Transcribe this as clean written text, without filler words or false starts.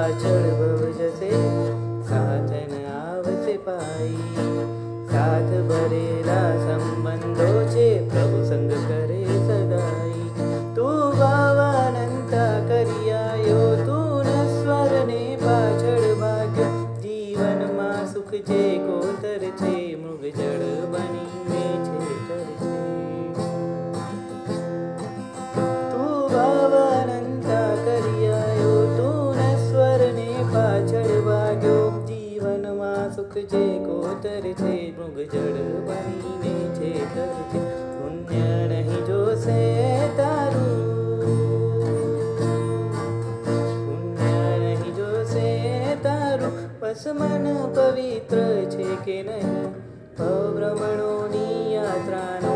પાછળ ભવ જશે, સાથ ન આવશે પાઈ। साथ भरेला संबंधो छे, प्रभु संग करे सदाई। तू भावानंता करी आयो, तू नस्वर ने पाछळ भाग्यो। जीवन में सुख जे कोतर छे, मृग जड़ बनीने छेतर छे। तू भावानंता करी आयो, तू नस्वर ने पाछळ भाग्यो। जीवन में सुख जे कोतर छे, मृग जड़ बनीने छेतर छे। पुण्य नहीं जोसे तारू, पुण्य नहीं जोसे तारू। बस मन पवित्र छे के नहीं, अभ्रमणोनी यात्रानो